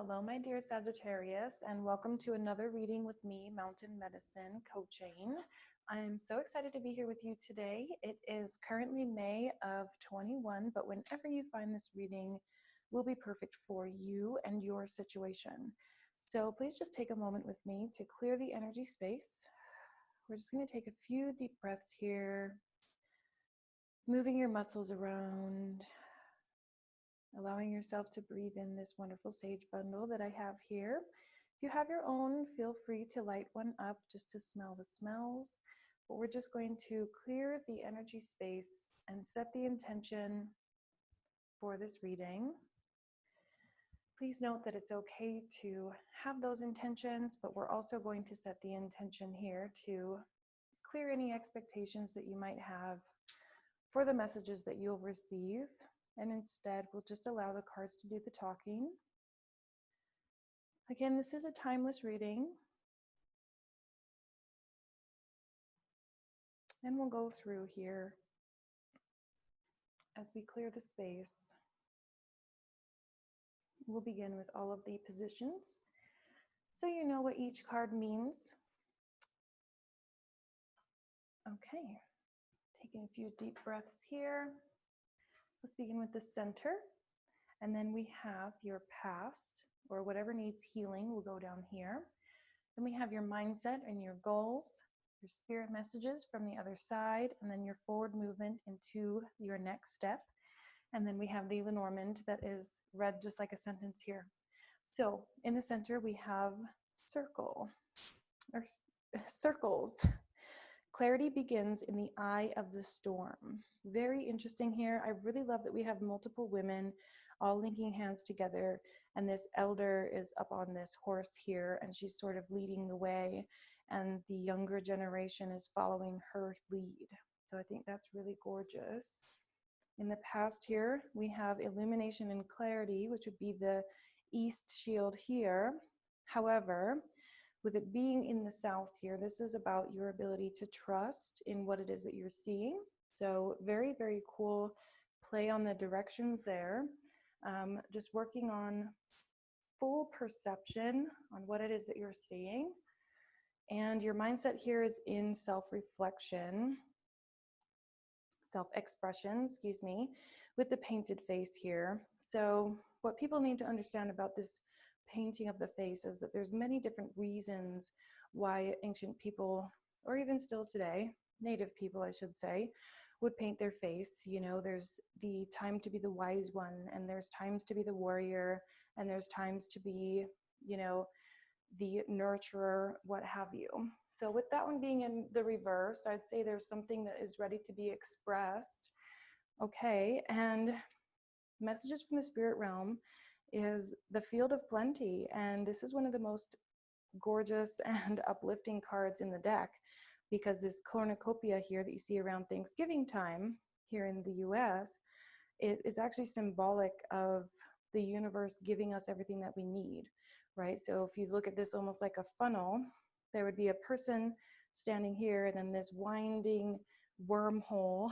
Hello, my dear Sagittarius, and welcome to another reading with me, Mountain Medicine Coaching. I'm so excited to be here with you today. It is currently May of 21, but whenever you find this reading will be perfect for you and your situation. So please just take a moment with me to clear the energy space. We're just going to take a few deep breaths here, moving your muscles around, allowing yourself to breathe in this wonderful sage bundle that I have here. If you have your own, feel free to light one up just to smell the smells. But we're just going to clear the energy space and set the intention for this reading. Please note that it's okay to have those intentions, but we're also going to set the intention here to clear any expectations that you might have for the messages that you'll receive. And instead, we'll just allow the cards to do the talking. Again, this is a timeless reading. And we'll go through here as we clear the space. We'll begin with all of the positions, so you know what each card means. Okay, taking a few deep breaths here. Let's begin with the center, and then we have your past, or whatever needs healing will go down here. Then we have your mindset and your goals, your spirit messages from the other side, and then your forward movement into your next step. And then we have the Lenormand that is read just like a sentence here. So in the center, we have circles. Clarity begins in the eye of the storm. Very interesting here. I really love that we have multiple women all linking hands together, and this elder is up on this horse here, and she's sort of leading the way, and the younger generation is following her lead. So I think that's really gorgeous. In the past here, we have illumination and clarity, which would be the east shield here. However, with it being in the south here, this is about your ability to trust in what it is that you're seeing. So very, very cool play on the directions there. Just working on full perception on what it is that you're seeing. And your mindset here is in self-reflection, self-expression, excuse me, with the painted face here. So what people need to understand about this painting of the face is that there's many different reasons why ancient people, or even still today, native people I should say, would paint their face. You know, there's the time to be the wise one, and there's times to be the warrior, and there's times to be, you know, the nurturer, what have you. So with that one being in the reverse, I'd say there's something that is ready to be expressed. Okay, and messages from the spirit realm is the field of plenty, and this is one of the most gorgeous and uplifting cards in the deck, because this cornucopia here that you see around Thanksgiving time here in the US, it is actually symbolic of the universe giving us everything that we need, right? So if you look at this almost like a funnel, there would be a person standing here, and then this winding wormhole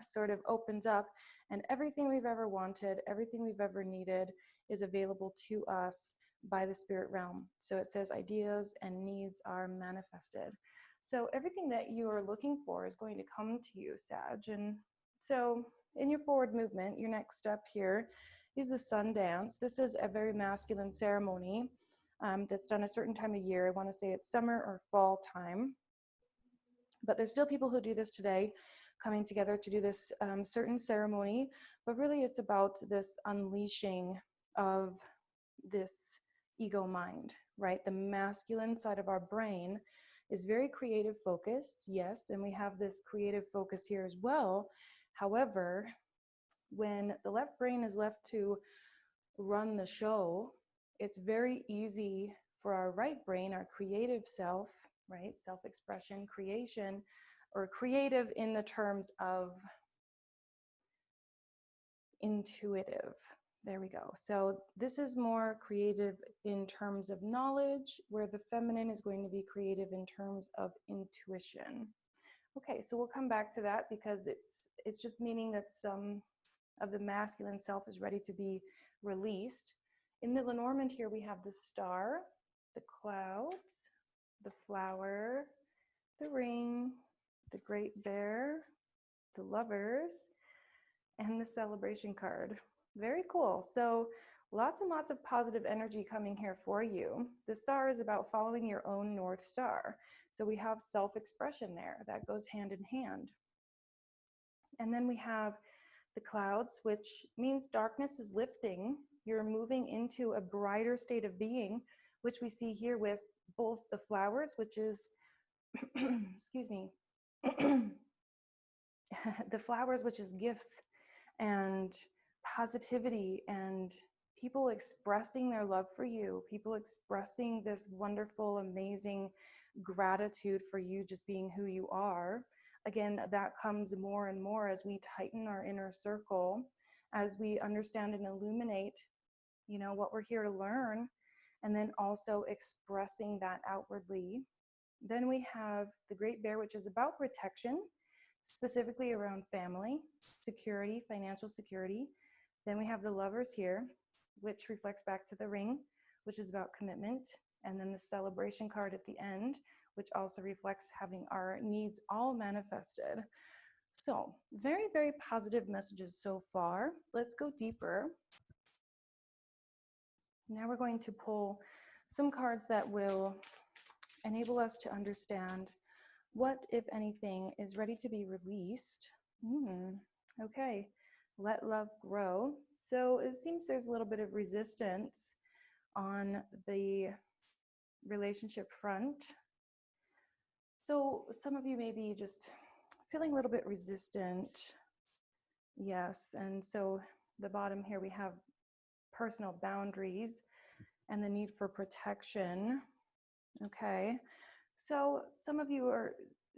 sort of opens up, and everything we've ever wanted, everything we've ever needed is available to us by the spirit realm. So it says ideas and needs are manifested. So everything that you are looking for is going to come to you, Sag. And so in your forward movement, your next step here is the sun dance. This is a very masculine ceremony that's done a certain time of year. I want to say it's summer or fall time. But there's still people who do this today, coming together to do this certain ceremony. But really it's about this unleashing of this ego mind, right? The masculine side of our brain is very creative focused, yes, and we have this creative focus here as well. However, when the left brain is left to run the show, it's very easy for our right brain, our creative self, right? Self-expression, creation, or creative in the terms of intuitive. There we go. So this is more creative in terms of knowledge, where the feminine is going to be creative in terms of intuition. Okay, so we'll come back to that, because it's just meaning that some of the masculine self is ready to be released In the Lenormand here, we have the star, the clouds, the flower, the ring, the great bear, the lovers, and the celebration card. Very cool. So lots and lots of positive energy coming here for you. The star is about following your own North Star. So we have self-expression there. That goes hand in hand. And then we have the clouds, which means darkness is lifting. You're moving into a brighter state of being, which we see here with both the flowers, which is, excuse me, the flowers, which is gifts and positivity and people expressing their love for you, people expressing this wonderful, amazing gratitude for you just being who you are. Again, that comes more and more as we tighten our inner circle, as we understand and illuminate, you know, what we're here to learn, and then also expressing that outwardly. Then we have the Great Bear, which is about protection, specifically around family, security, financial security. Then we have the Lovers here, which reflects back to the ring, which is about commitment. And then the celebration card at the end, which also reflects having our needs all manifested. So very, very positive messages so far. Let's go deeper. Now we're going to pull some cards that will enable us to understand what, if anything, is ready to be released. Okay, let love grow. So it seems there's a little bit of resistance on the relationship front. So some of you may be just feeling a little bit resistant. Yes, and so the bottom here we have personal boundaries and the need for protection. Okay, so some of you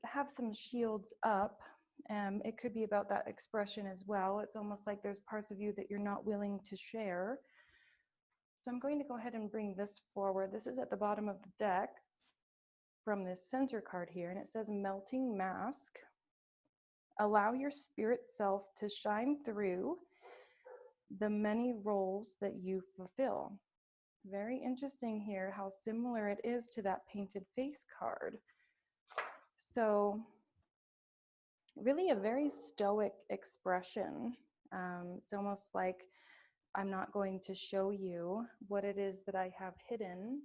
have some shields up. It could be about that expression as well. It's almost like there's parts of you that you're not willing to share. So I'm going to go ahead and bring this forward. This is at the bottom of the deck from this center card here, and it says Melting Mask. Allow your spirit self to shine through the many roles that you fulfill. Very interesting here how similar it is to that painted face card. So really a very stoic expression. It's almost like I'm not going to show you what it is that I have hidden.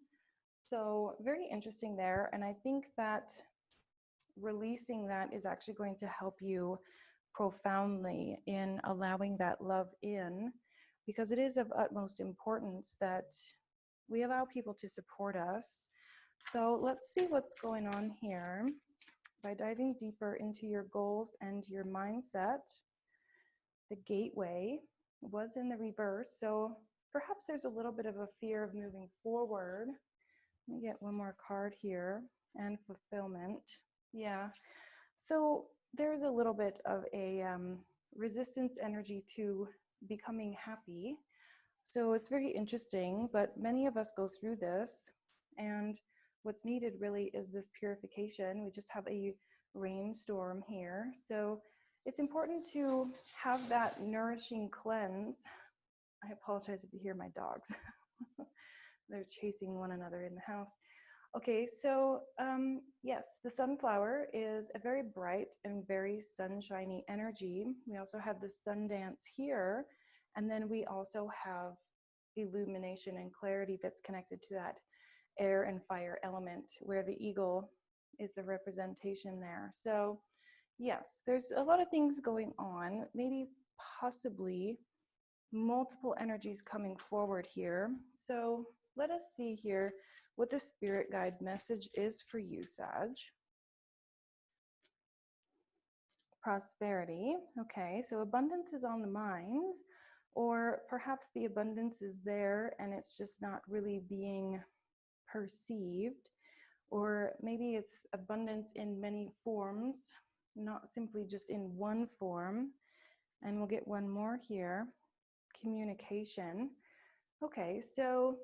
So very interesting there. And I think that releasing that is actually going to help you profoundly in allowing that love in, because it is of utmost importance that we allow people to support us. So let's see what's going on here by diving deeper into your goals and your mindset. The gateway was in the reverse, so perhaps there's a little bit of a fear of moving forward. Let me get one more card here, and fulfillment. Yeah, so there's a little bit of a resistance energy to becoming happy. So it's very interesting, but many of us go through this, and what's needed really is this purification. We just have a rainstorm here. So it's important to have that nourishing cleanse. I apologize if you hear my dogs. They're chasing one another in the house. Okay, so yes, the sunflower is a very bright and very sunshiny energy. We also have the sun dance here, and then we also have illumination and clarity that's connected to that air and fire element, where the eagle is the representation there. So yes, there's a lot of things going on, maybe possibly multiple energies coming forward here. So let us see here what the spirit guide message is for you, Sag. Prosperity. Okay, so abundance is on the mind, or perhaps the abundance is there and it's just not really being perceived, or maybe it's abundance in many forms, not simply just in one form. And we'll get one more here. Communication. Okay, so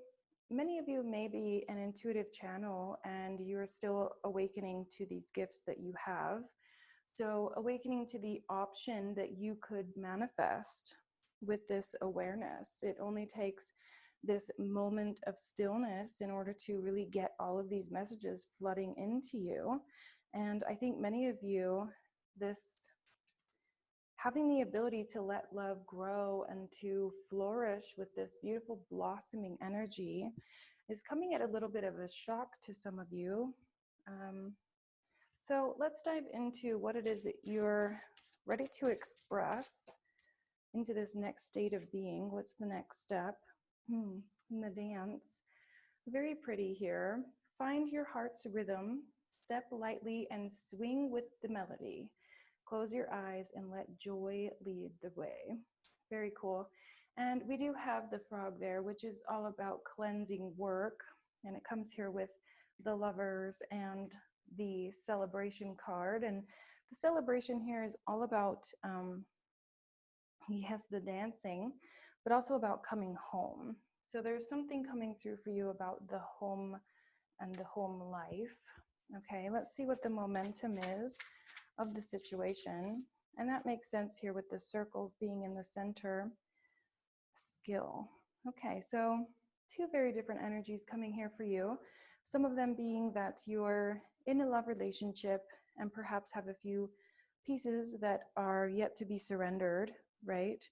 many of you may be an intuitive channel and you're still awakening to these gifts that you have. So awakening to the option that you could manifest with this awareness. It only takes this moment of stillness in order to really get all of these messages flooding into you. And I think many of you, this having the ability to let love grow and to flourish with this beautiful blossoming energy is coming at a little bit of a shock to some of you. So let's dive into what it is that you're ready to express into this next state of being. What's the next step? In the dance. Very pretty here. Find your heart's rhythm, step lightly and swing with the melody. Close your eyes and let joy lead the way. Very cool. And we do have the frog there, which is all about cleansing work. And it comes here with the lovers and the celebration card. And the celebration here is all about, yes, the dancing, but also about coming home. So there's something coming through for you about the home and the home life. Okay, let's see what the momentum is of the situation. And that makes sense here with the circles being in the center. Skill. Okay, so two very different energies coming here for you. Some of them being that you're in a love relationship and perhaps have a few pieces that are yet to be surrendered, right?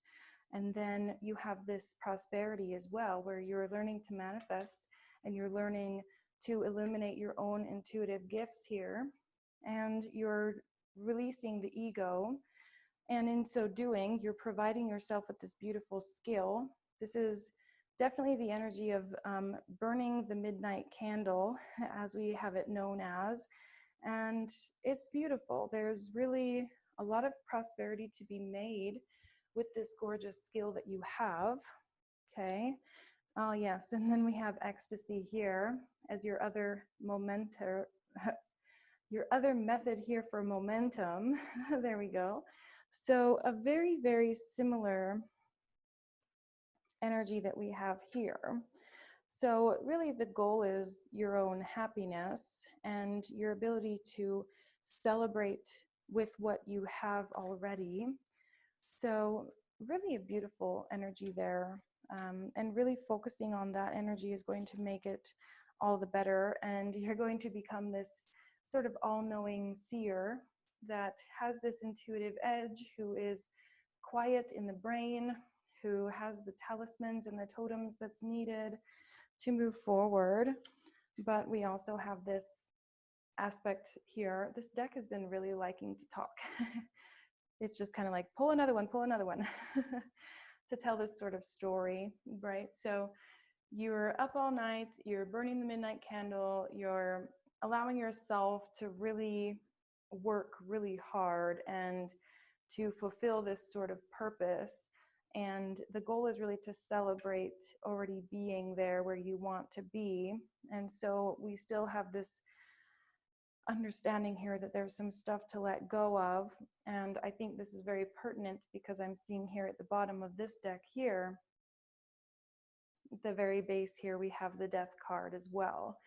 And then you have this prosperity as well, where you're learning to manifest and you're learning to illuminate your own intuitive gifts here. And you're releasing the ego. And in so doing, you're providing yourself with this beautiful skill. This is definitely the energy of burning the midnight candle, as we have it known as. And it's beautiful. There's really a lot of prosperity to be made with this gorgeous skill that you have. Okay. Oh, yes. And then we have ecstasy here as your other your other method here for momentum. There we go. So a very, very similar energy that we have here. So really the goal is your own happiness and your ability to celebrate with what you have already. So really a beautiful energy there. And really focusing on that energy is going to make it all the better. And you're going to become this sort of all-knowing seer that has this intuitive edge, who is quiet in the brain, who has the talismans and the totems that's needed to move forward. But we also have this aspect here. This deck has been really liking to talk. It's just kind of like, pull another one to tell this sort of story, right? So you're up all night, you're burning the midnight candle, you're allowing yourself to really work really hard and to fulfill this sort of purpose. And the goal is really to celebrate already being there where you want to be. And so we still have this understanding here that there's some stuff to let go of. And I think this is very pertinent because I'm seeing here at the bottom of this deck here, at the very base here, we have the death card as well.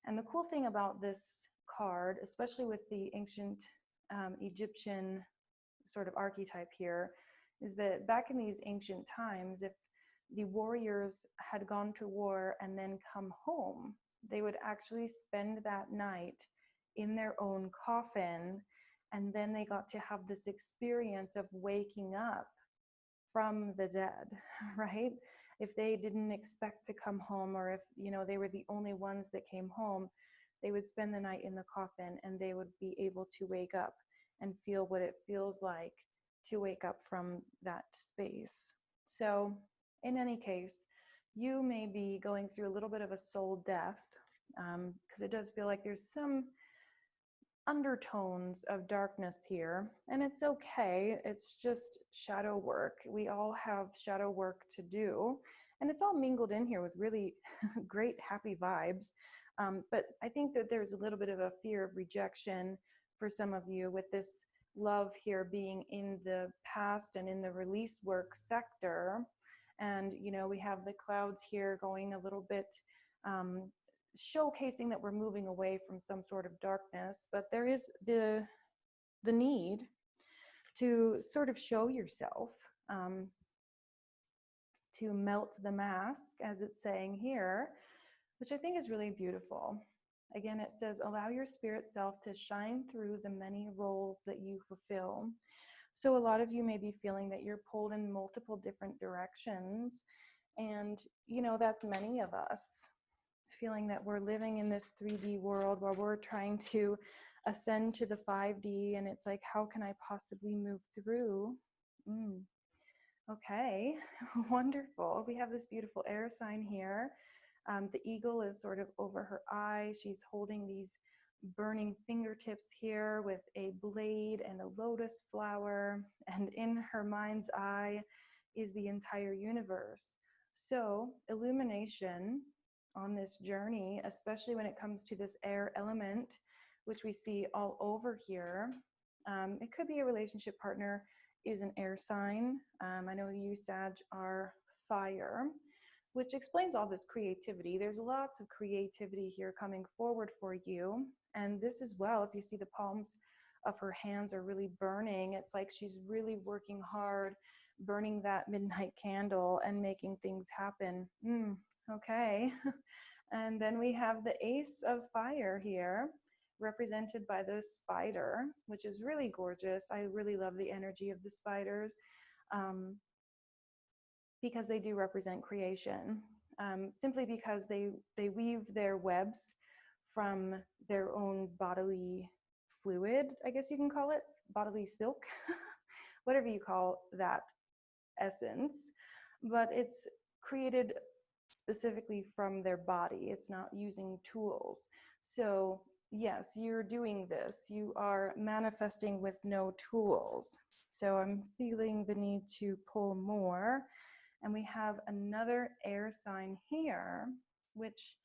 And the cool thing about this card, especially with the ancient Egyptian sort of archetype here, is that back in these ancient times, if the warriors had gone to war and then come home, they would actually spend that night in their own coffin, and then they got to have this experience of waking up from the dead, right? If they didn't expect to come home, or if, you know, they were the only ones that came home, they would spend the night in the coffin and they would be able to wake up and feel what it feels like to wake up from that space. So in any case, you may be going through a little bit of a soul death, because it does feel like there's some undertones of darkness here, and it's okay. It's just shadow work. We all have shadow work to do, and it's all mingled in here with really great happy vibes. But I think that there's a little bit of a fear of rejection for some of you, with this love here being in the past and in the release work sector. And, you know, we have the clouds here going a little bit, showcasing that we're moving away from some sort of darkness, but there is the need to sort of show yourself, to melt the mask, as it's saying here, which I think is really beautiful. Again, it says, allow your spirit self to shine through the many roles that you fulfill. So a lot of you may be feeling that you're pulled in multiple different directions. And, you know, that's many of us, feeling that we're living in this 3D world while we're trying to ascend to the 5D. And it's like, how can I possibly move through? Okay, wonderful. We have this beautiful air sign here. The eagle is sort of over her eye. She's holding these burning fingertips here with a blade and a lotus flower. And in her mind's eye is the entire universe. So illumination on this journey, especially when it comes to this air element, which we see all over here. It could be a relationship partner is an air sign. I know you, Sag, are fire, which explains all this creativity. There's lots of creativity here coming forward for you. And this as well, if you see the palms of her hands are really burning, it's like she's really working hard, burning that midnight candle and making things happen. Okay. And then we have the Ace of Fire here, represented by the spider, which is really gorgeous. I really love the energy of the spiders because they do represent creation, simply because they weave their webs from their own bodily fluid, I guess you can call it, bodily silk, whatever you call that essence, but it's created specifically from their body. It's not using tools. So yes, you're doing this. You are manifesting with no tools. So I'm feeling the need to pull more. And we have another air sign here, which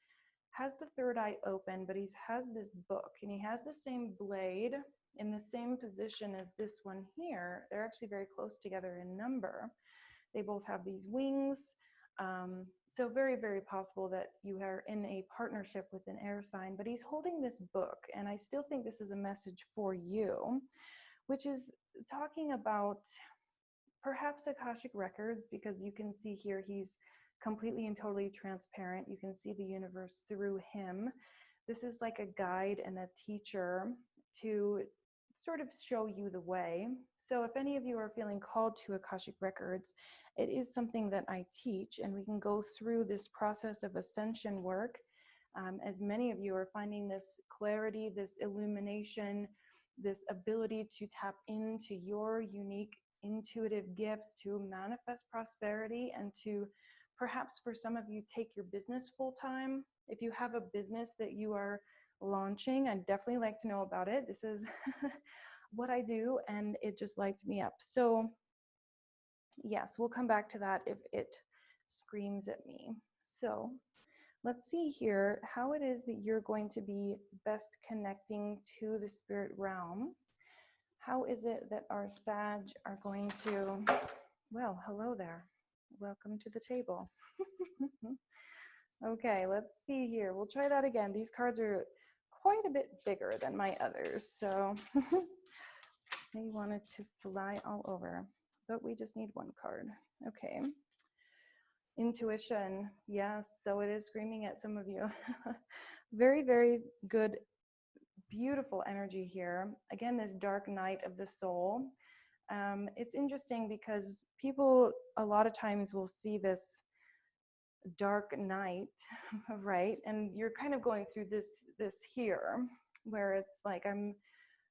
has the third eye open, but he has this book and he has the same blade in the same position as this one here. They're actually very close together in number. They both have these wings. So very, very possible that you are in a partnership with an air sign, but he's holding this book. And I still think this is a message for you, which is talking about perhaps Akashic records, because you can see here he's completely and totally transparent. You can see the universe through him. This is like a guide and a teacher to sort of show you the way. So if any of you are feeling called to Akashic records, it is something that I teach, and we can go through this process of ascension work. As many of you are finding this clarity, this illumination, this ability to tap into your unique intuitive gifts to manifest prosperity, and to perhaps for some of you take your business full time. If you have a business that you are launching, I'd definitely like to know about it. This is what I do, and it just lights me up. So yes, we'll come back to that if it screams at me. So let's see here how it is that you're going to be best connecting to the spirit realm. How is it that our Sag are going to, well, hello there. Welcome to the table. Okay, let's see here. We'll try that again. These cards are quite a bit bigger than my others, so they wanted to fly all over, but we just need one card. Okay. Intuition, yes, so it is screaming at some of you. Very, very good, beautiful energy here. Again, this dark night of the soul. It's interesting because people a lot of times will see this dark night, right? And you're kind of going through this here, where it's like I'm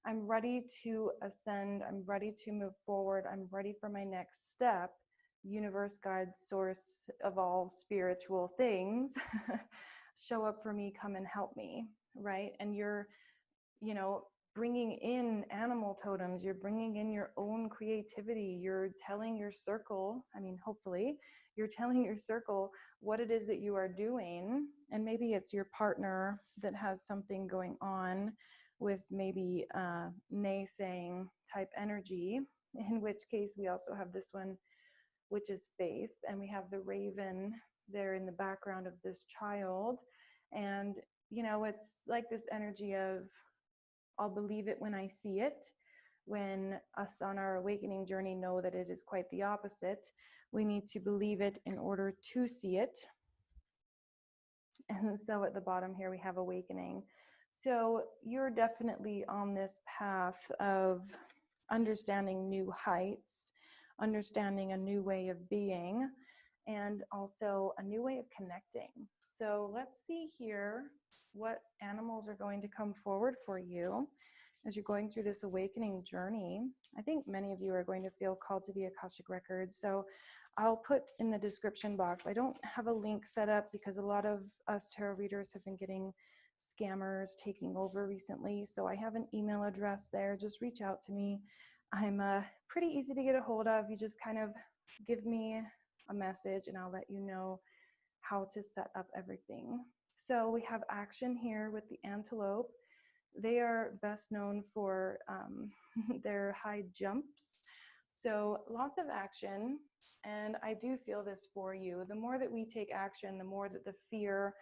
ready to ascend, I'm ready to move forward, I'm ready for my next step. Universe, God, source of all spiritual things, show up for me, come and help me, right? And you're, you know, bringing in animal totems, you're bringing in your own creativity, you're telling your circle, I mean, hopefully, you're telling your circle what it is that you are doing. And maybe it's your partner that has something going on with maybe naysaying type energy, in which case we also have this one, which is faith, and we have the raven there in the background of this child. And, you know, it's like this energy of, I'll believe it when I see it, when us on our awakening journey know that it is quite the opposite. We need to believe it in order to see it. And so at the bottom here, we have awakening. So you're definitely on this path of understanding new heights, understanding a new way of being, and also a new way of connecting. So let's see here what animals are going to come forward for you as you're going through this awakening journey. I think many of you are going to feel called to the Akashic Records. So I'll put in the description box. I don't have a link set up because a lot of us tarot readers have been getting scammers taking over recently. So I have an email address there. Just reach out to me. I'm pretty easy to get a hold of. You just kind of give me a message and I'll let you know how to set up everything. So we have action here with the antelope. They are best known for their high jumps. So lots of action, and I do feel this for you. The more that we take action, the more that the fear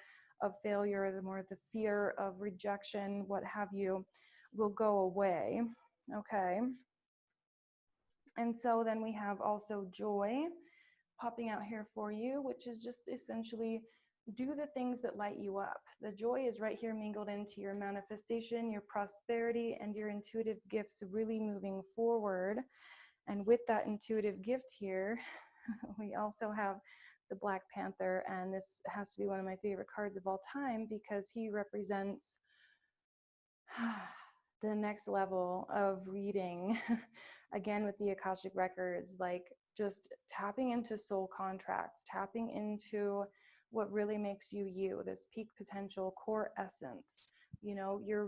of failure, the more the fear of rejection, what have you, will go away, okay? And so then we have also joy popping out here for you, which is just essentially do the things that light you up. The joy is right here mingled into your manifestation, your prosperity, and your intuitive gifts really moving forward. And with that intuitive gift here, we also have the Black Panther, and this has to be one of my favorite cards of all time because he represents the next level of reading, again with the Akashic Records, like just tapping into soul contracts, tapping into what really makes you you, this peak potential, core essence. You know, you're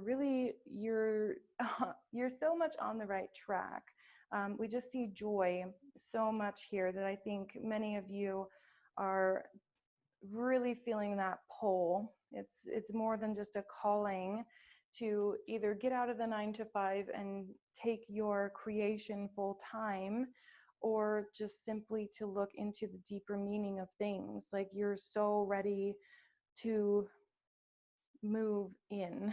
so much on the right track. We just see joy so much here that I think many of you are really feeling that pull. It's more than just a calling to either get out of the 9 to 5 and take your creation full time, or just simply to look into the deeper meaning of things. Like you're so ready to move in,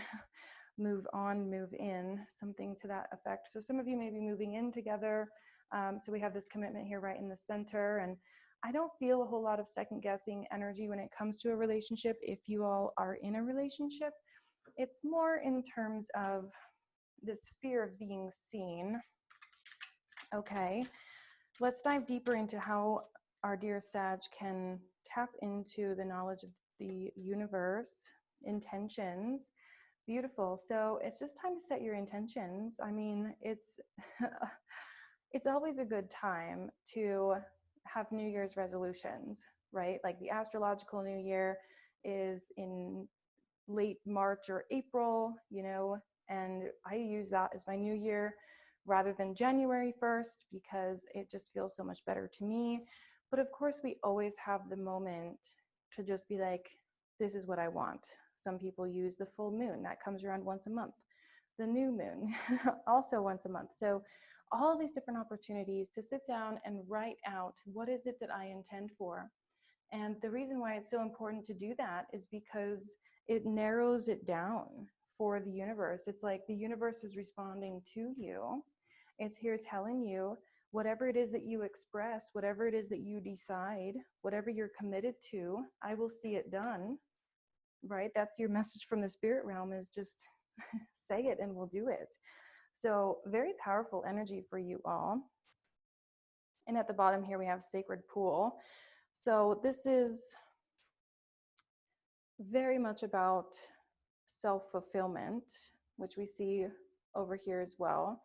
move on, move in, something to that effect. So some of you may be moving in together. So we have this commitment here right in the center, and I don't feel a whole lot of second guessing energy when it comes to a relationship. If you all are in a relationship, it's more in terms of this fear of being seen. Okay, let's dive deeper into how our dear Sag can tap into the knowledge of the universe, intentions. Beautiful. So it's just time to set your intentions. I mean, it's it's always a good time to have New Year's resolutions, right? Like the astrological New Year is in late March or April, you know, and I use that as my new year rather than January 1st because it just feels so much better to me. But of course, we always have the moment to just be like, this is what I want. Some people use the full moon, that comes around once a month. The new moon, also once a month. So all these different opportunities to sit down and write out, what is it that I intend for? And the reason why it's so important to do that is because it narrows it down for the universe. It's like the universe is responding to you. It's here telling you whatever it is that you express, whatever it is that you decide, whatever you're committed to, I will see it done, right? That's your message from the spirit realm, is just say it and we'll do it. So very powerful energy for you all. And at the bottom here, we have Sacred Pool. So this is very much about self-fulfillment, which we see over here as well.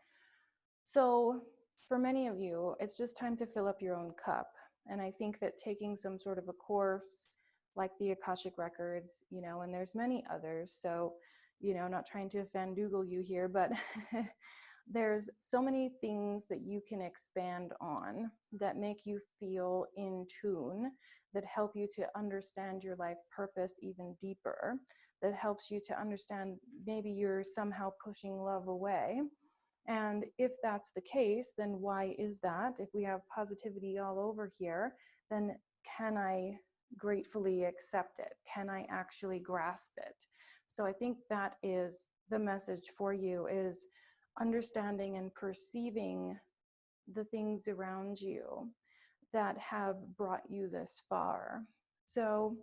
So for many of you, it's just time to fill up your own cup. And I think that taking some sort of a course like the Akashic Records, you know, and there's many others. So, you know, not trying to offend Google you here, but there's so many things that you can expand on that make you feel in tune, that help you to understand your life purpose even deeper, that helps you to understand maybe you're somehow pushing love away. And if that's the case, then why is that? If we have positivity all over here, then can I gratefully accept it? Can I actually grasp it? So I think that is the message for you, is understanding and perceiving the things around you that have brought you this far. So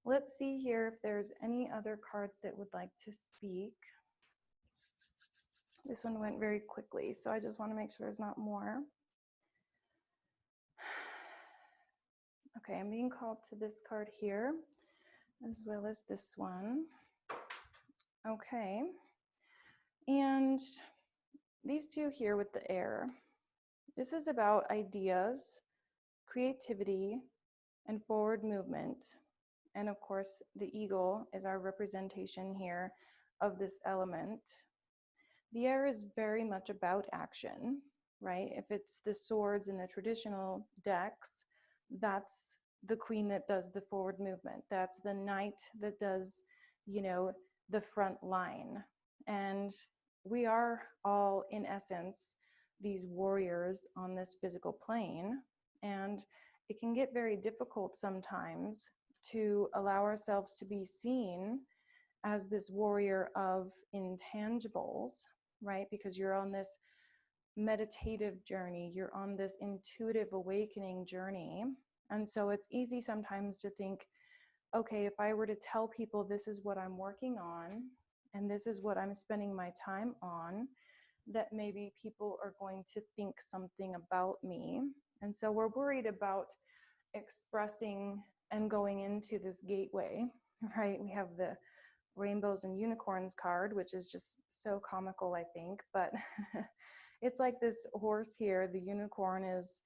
let's see here if there's any other cards that would like to speak. This one went very quickly, so I just want to make sure there's not more. Okay, I'm being called to this card here, as well as this one. Okay, and these two here with the air. This is about ideas, creativity, and forward movement. And of course, the eagle is our representation here of this element. The air is very much about action, right? If it's the swords in the traditional decks, that's the queen that does the forward movement. That's the knight that does, you know, the front line. And we are all, in essence, these warriors on this physical plane. And it can get very difficult sometimes to allow ourselves to be seen as this warrior of intangibles, right? Because you're on this meditative journey, you're on this intuitive awakening journey. And so it's easy sometimes to think, okay, if I were to tell people this is what I'm working on and this is what I'm spending my time on, that maybe people are going to think something about me. And so we're worried about expressing and going into this gateway, right? We have the rainbows and unicorns card, which is just so comical, I think, but it's like this horse here. The unicorn is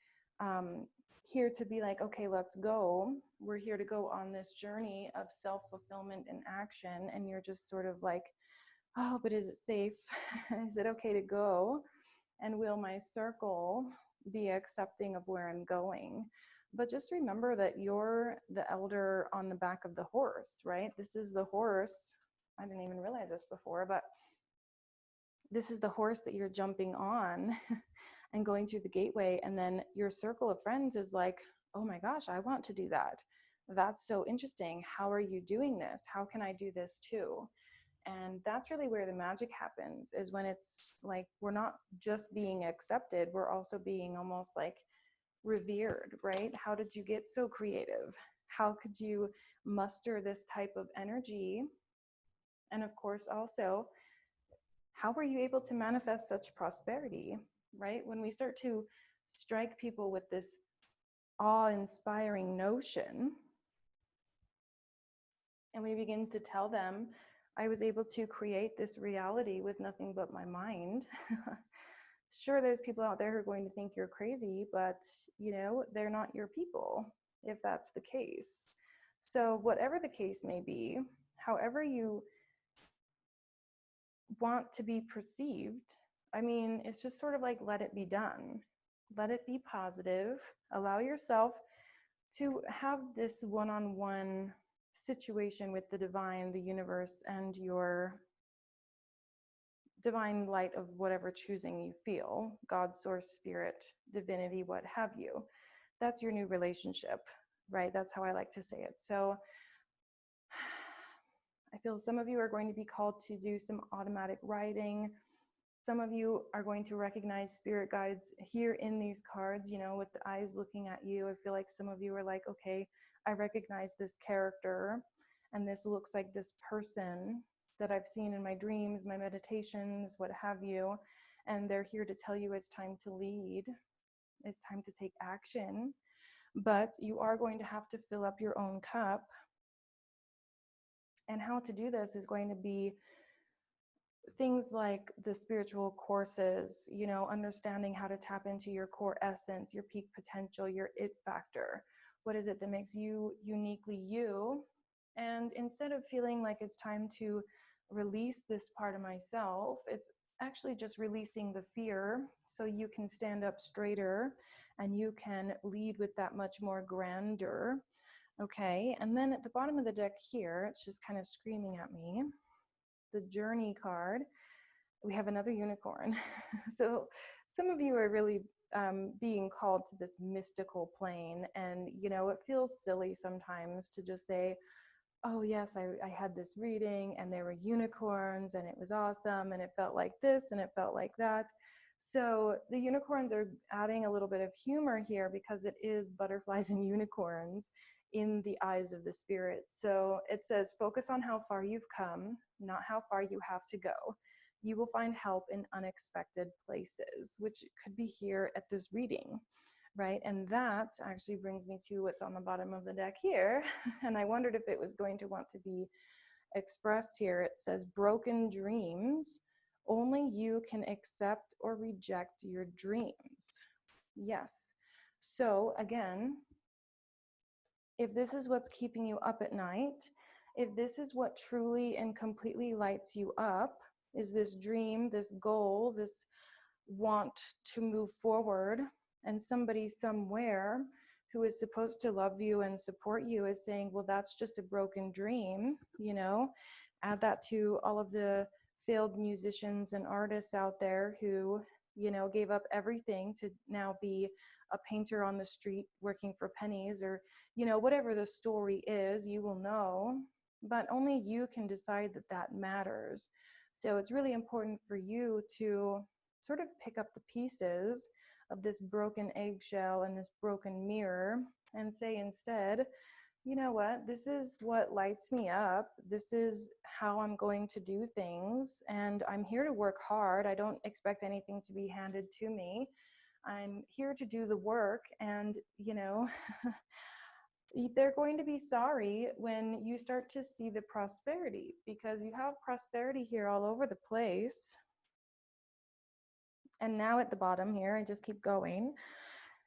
here to be like, okay, let's go. We're here to go on this journey of self-fulfillment and action. And you're just sort of like, oh, but is it safe? Is it okay to go? And will my circle be accepting of where I'm going? But just remember that you're the elder on the back of the horse, right? This is the horse. I didn't even realize this before, but this is the horse that you're jumping on and going through the gateway. And then your circle of friends is like, oh my gosh, I want to do that. That's so interesting. How are you doing this? How can I do this too? And that's really where the magic happens, is when it's like we're not just being accepted, we're also being almost like revered, right? How did you get so creative? How could you muster this type of energy? And of course, also, how were you able to manifest such prosperity, right? When we start to strike people with this awe-inspiring notion, and we begin to tell them, I was able to create this reality with nothing but my mind. Sure, there's people out there who are going to think you're crazy, but you know, they're not your people if that's the case. So whatever the case may be, however you want to be perceived, I mean, it's just sort of like, let it be done. Let it be positive. Allow yourself to have this one-on-one situation with the divine, the universe, and your divine light of whatever choosing you feel, God, source, spirit, divinity, what have you. That's your new relationship, right? That's how I like to say it. So I feel some of you are going to be called to do some automatic writing. Some of you are going to recognize spirit guides here in these cards, you know, with the eyes looking at you. I feel like some of you are like, okay, I recognize this character, and this looks like this person that I've seen in my dreams, my meditations, what have you. And they're here to tell you it's time to lead. It's time to take action. But you are going to have to fill up your own cup. And how to do this is going to be things like the spiritual courses, you know, understanding how to tap into your core essence, your peak potential, your it factor. What is it that makes you uniquely you? And instead of feeling like it's time to release this part of myself, it's actually just releasing the fear so you can stand up straighter and you can lead with that much more grandeur. Okay, and then at the bottom of the deck here, it's just kind of screaming at me. The journey card, we have another unicorn. So some of you are really being called to this mystical plane, and you know, it feels silly sometimes to just say, oh yes, I had this reading and there were unicorns and it was awesome and it felt like this and it felt like that. So the unicorns are adding a little bit of humor here because it is butterflies and unicorns in the eyes of the spirit. So it says, focus on how far you've come, not how far you have to go. You will find help in unexpected places, which could be here at this reading. Right, and that actually brings me to what's on the bottom of the deck here. And I wondered if it was going to want to be expressed here. It says, broken dreams. Only you can accept or reject your dreams. Yes. So again, if this is what's keeping you up at night, if this is what truly and completely lights you up, is this dream, this goal, this want to move forward, and somebody somewhere who is supposed to love you and support you is saying, well, that's just a broken dream, you know. Add that to all of the failed musicians and artists out there who, you know, gave up everything to now be a painter on the street working for pennies, or, you know, whatever the story is, you will know, but only you can decide that that matters. So it's really important for you to sort of pick up the pieces of this broken eggshell and this broken mirror and say instead, you know what, this is what lights me up. This is how I'm going to do things. And I'm here to work hard. I don't expect anything to be handed to me. I'm here to do the work. And, you know, they're going to be sorry when you start to see the prosperity, because you have prosperity here all over the place. And now at the bottom here, I just keep going,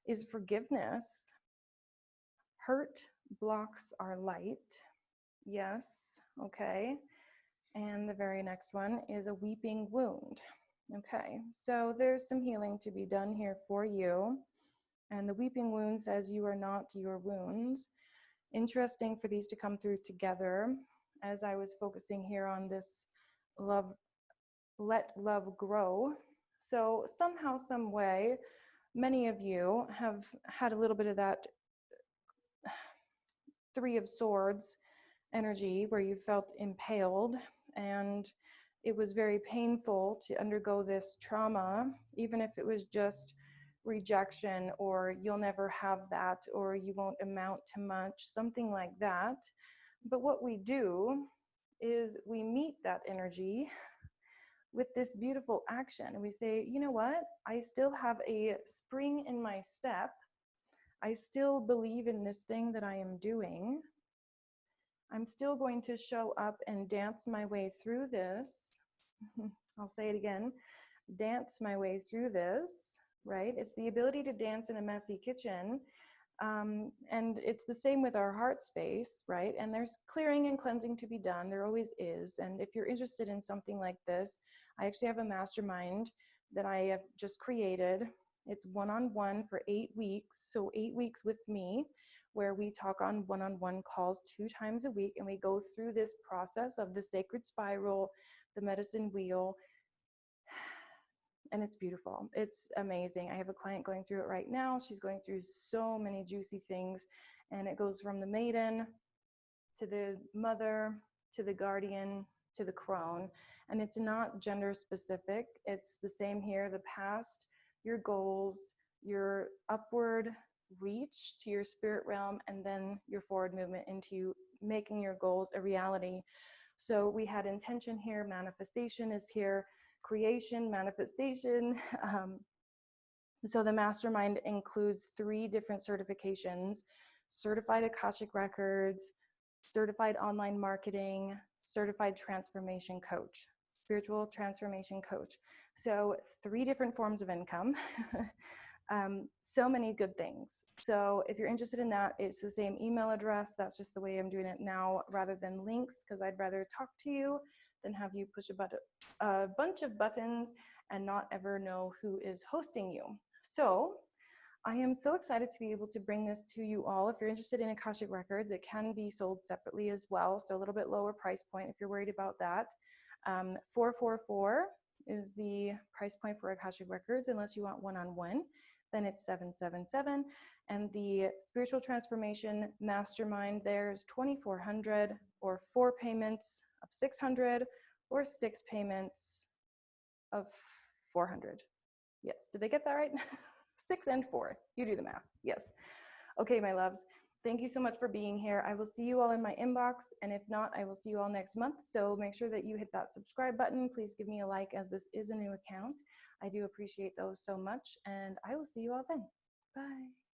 is forgiveness. Hurt blocks our light. Yes, okay. And the very next one is a weeping wound. Okay, so there's some healing to be done here for you. And the weeping wound says you are not your wounds. Interesting for these to come through together as I was focusing here on this love, let love grow. So somehow, some way, many of you have had a little bit of that Three of Swords energy where you felt impaled, and it was very painful to undergo this trauma, even if it was just rejection, or you'll never have that, or you won't amount to much, something like that. But what we do is we meet that energy with this beautiful action, and we say, you know what, I still have a spring in my step. I still believe in this thing that I am doing. I'm still going to show up and dance my way through this. I'll say it again, dance my way through this, right? It's the ability to dance in a messy kitchen. And it's the same with our heart space, right? And there's clearing and cleansing to be done. There always is. And if you're interested in something like this, I actually have a mastermind that I have just created. It's one-on-one for 8 weeks. So 8 weeks with me, where we talk on one-on-one calls 2 times a week. And we go through this process of the sacred spiral, the medicine wheel, and it's beautiful. It's amazing. I have a client going through it right now. She's going through so many juicy things, and it goes from the maiden to the mother to the guardian to the crone, and it's not gender specific. It's the same here. The past, your goals, your upward reach to your spirit realm, and then your forward movement into making your goals a reality. So we had intention here, manifestation is here, creation, manifestation. So the mastermind includes 3 different certifications: certified Akashic Records, certified online marketing, certified transformation coach, spiritual transformation coach. So 3 different forms of income. So many good things. So if you're interested in that, it's the same email address. That's just the way I'm doing it now, rather than links, because I'd rather talk to you than have you push a bunch of buttons and not ever know who is hosting you. So I am so excited to be able to bring this to you all. If you're interested in Akashic Records, it can be sold separately as well, so a little bit lower price point if you're worried about that. $444 is the price point for Akashic Records, unless you want one-on-one. Then it's $777, and the Spiritual Transformation Mastermind, there's $2,400. or 4 payments of 600, or 6 payments of 400. Yes, did I get that right? 6 and 4, you do the math, yes. Okay, my loves, thank you so much for being here. I will see you all in my inbox, and if not, I will see you all next month. So make sure that you hit that subscribe button. Please give me a like, as this is a new account. I do appreciate those so much, and I will see you all then. Bye.